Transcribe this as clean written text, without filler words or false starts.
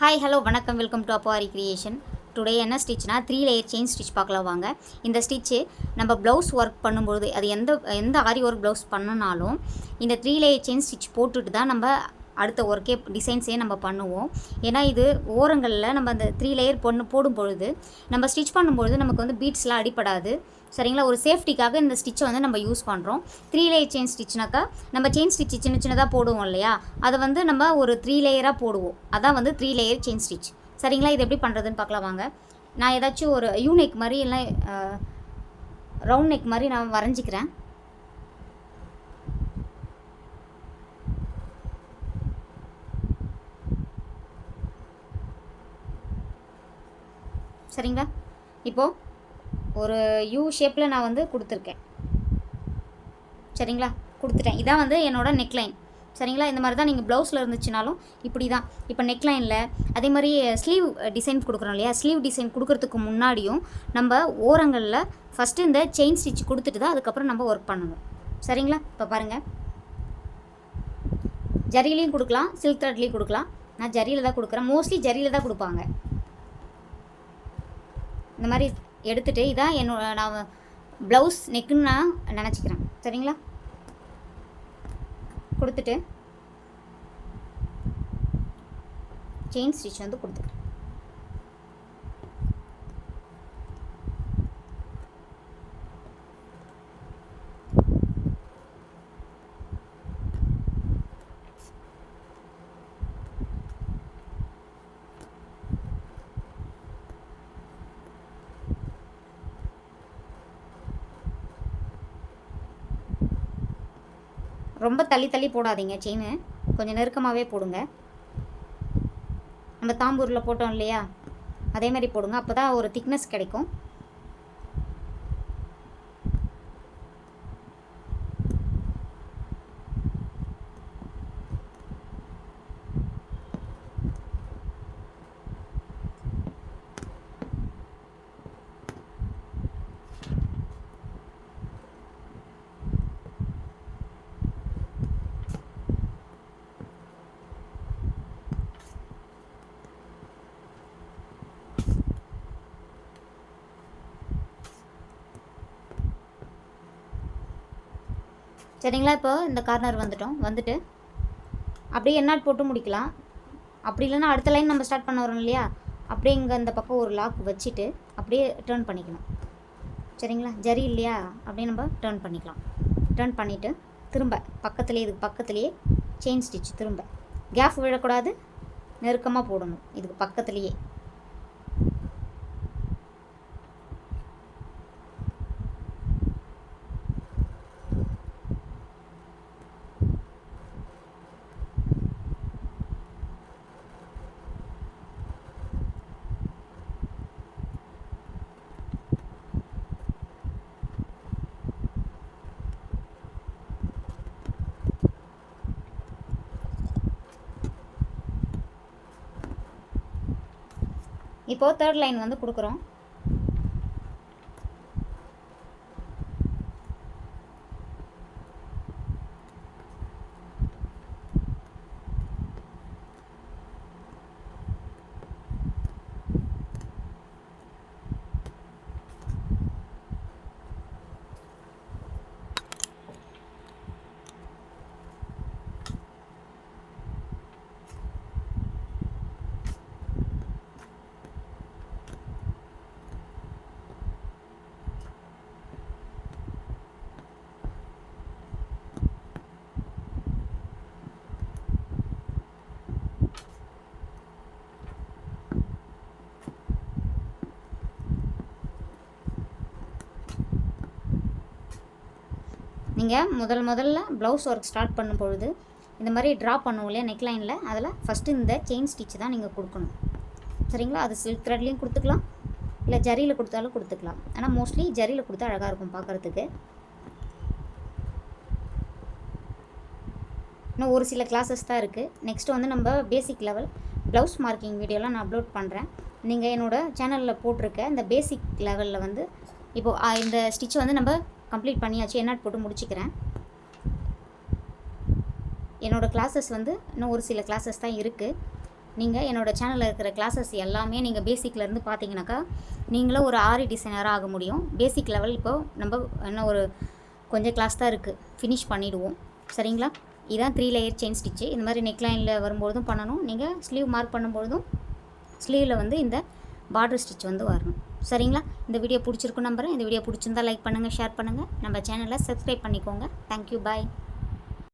Hi hello வணக்கம், welcome to அப்பாரி creation. Today என்ன ஸ்டிச்னா 3 layer chain stitch பார்க்கலாம் வாங்க. இந்த ஸ்டிச்சு நம்ம ப்ளவுஸ் ஒர்க் பண்ணும்போது அது எந்த ஆரி ஒர்க் ப்ளவுஸ் பண்ணனாலும் இந்த 3 லேயர் செயின் ஸ்டிச் போட்டுட்டு தான் நம்ம அடுத்த ஒர்க்கே டிசைன்ஸே நம்ம பண்ணுவோம். ஏன்னா இது ஓரங்களில் நம்ம அந்த 3 லேயர் போடும் பொழுது நம்ம ஸ்டிச் பண்ணும்பொழுது நமக்கு வந்து பீட்ஸ்லாம் அடிப்படாது. சரிங்களா? ஒரு சேஃப்டிக்காக இந்த ஸ்டிச்சை வந்து நம்ம யூஸ் பண்ணுறோம். 3 லேயர் செயின் ஸ்டிச்னாக்கா நம்ம செயின் ஸ்டிச் சின்ன சின்னதாக போடுவோம் இல்லையா, அதை வந்து நம்ம ஒரு 3 லேயராக போடுவோம். அதான் வந்து 3 லேயர் செயின் ஸ்டிச். சரிங்களா? இது எப்படி பண்ணுறதுன்னு பார்க்கலாம் வாங்க. நான் ஏதாச்சும் ஒரு யூ நெக் மாதிரி இல்லை ரவுண்ட் நெக் மாதிரி நான் வரைஞ்சிக்கிறேன். சரிங்களா? இப்போது ஒரு யூ ஷேப்பில் நான் வந்து கொடுத்துருக்கேன். சரிங்களா? கொடுத்துட்டேன். இதான் வந்து என்னோடய நெக்லைன். சரிங்களா? இந்த மாதிரி தான் நீங்கள் ப்ளவுஸில் இருந்துச்சுனாலும் இப்படி தான். இப்போ நெக்லைனில் அதே மாதிரி ஸ்லீவ் டிசைன் கொடுக்குறோம் இல்லையா, ஸ்லீவ் டிசைன் கொடுக்குறதுக்கு முன்னாடியும் நம்ம ஓரங்களில் ஃபஸ்ட்டு இந்த செயின் ஸ்டிச் கொடுத்துட்டு தான் அதுக்கப்புறம் நம்ம ஒர்க் பண்ணணும். சரிங்களா? இப்போ பாருங்கள், ஜரிலையும் கொடுக்கலாம், சில்க் த்ரெட்லேயும் கொடுக்கலாம். நான் ஜரியில் தான் கொடுக்குறேன். மோஸ்ட்லி ஜரியில் தான் கொடுப்பாங்க. இந்த மாதிரி எடுத்துகிட்டு இதான் நான் ப்ளவுஸ் நெக்குன்னு நான் நினச்சிக்கிறேன். சரிங்களா? கொடுத்துட்டு செயின் ஸ்டிச் வந்து கொடுத்துக்கிறேன். ரொம்ப தள்ளி போடாதீங்க, செயின் கொஞ்சம் நெருக்கமாகவே போடுங்க. நம்ம தாம்பூரில் போட்டோம் இல்லையா, அதே மாதிரி போடுங்க. அப்போ தான் ஒரு திக்னஸ் கிடைக்கும். சரிங்களா? இப்போ இந்த கார்னர் வந்துட்டு அப்படியே எண்ணாட் போட்டு முடிக்கலாம். அப்படி இல்லைன்னா அடுத்த லைன் நம்ம ஸ்டார்ட் பண்ண வரோம் இல்லையா, அப்படியே இங்கே இந்த பக்கம் ஒரு லாக் வச்சுட்டு அப்படியே டேர்ன் பண்ணிக்கணும். சரிங்களா? ஜரி இல்லையா, அப்படியே நம்ம டேர்ன் பண்ணிக்கலாம். டேர்ன் பண்ணிவிட்டு திரும்ப இதுக்கு பக்கத்துலேயே செயின் ஸ்டிச் திரும்ப கேப் விழக்கூடாது, நெருக்கமாக போடணும். இதுக்கு பக்கத்துலேயே இப்போது தேர்ட் லைன் வந்து கொடுக்குறோம். நீங்கள் முதல்ல ப்ளவுஸ் ஒர்க் ஸ்டார்ட் பண்ணும் பொழுது இந்த மாதிரி ட்ரா பண்ணுவோம் இல்லையா நெக்லைனில், அதில் ஃபஸ்ட்டு இந்த செயின் ஸ்டிச் தான் நீங்கள் கொடுக்கணும். சரிங்களா? அது சில்க் த்ரெட்லேயும் கொடுத்துக்கலாம், இல்லை ஜரியில் கொடுத்தாலும் கொடுத்துக்கலாம். ஆனால் மோஸ்ட்லி ஜரியில் கொடுத்தா அழகாக இருக்கும் பார்க்குறதுக்கு. இன்னும் ஒரு சில கிளாஸஸ் தான் இருக்குது. நெக்ஸ்ட்டு வந்து நம்ம பேசிக் லெவல் ப்ளவுஸ் மார்க்கிங் வீடியோலாம் நான் அப்லோட் பண்ணுறேன். நீங்கள் என்னோடய சேனலில் போட்டிருக்க இந்த பேசிக் லெவலில் வந்து இப்போது இந்த ஸ்டிச் வந்து நம்ம கம்ப்ளீட் பண்ணியாச்சு. எண்ணாட் போட்டு முடிச்சுக்கிறேன். என்னோடய கிளாஸஸ் வந்து இன்னும் ஒரு சில கிளாஸஸ் தான் இருக்குது. நீங்கள் என்னோடய சேனலில் இருக்கிற கிளாஸஸ் எல்லாமே நீங்கள் பேசிக்லேருந்து பார்த்தீங்கன்னாக்கா நீங்களும் ஒரு ஆரி டிசைனராக ஆக முடியும். பேசிக் லெவல் இப்போது நம்ம இன்னும் ஒரு கொஞ்சம் கிளாஸ் தான் இருக்குது, ஃபினிஷ் பண்ணிவிடுவோம். சரிங்களா? இதுதான் 3 லேயர் செயின் ஸ்டிச்சு. இந்த மாதிரி நெக்லைனில் வரும்பொழுதும் பண்ணணும். நீங்கள் ஸ்லீவ் மார்க் பண்ணும்பொழுதும் ஸ்லீவில் வந்து இந்த பார்டர் ஸ்டிச் வந்து வரணும். சரிங்களா? இந்த வீடியோ பிடிச்சிருக்குன்னு நம்புகிறேன். இந்த வீடியோ பிடிச்சிருந்தா லைக் பண்ணுங்கள், ஷேர் பண்ணுங்கள். நம்ம சேனலை சப்ஸ்கிரைப் பண்ணிக்கோங்க. தேங்க்யூ, பாய்.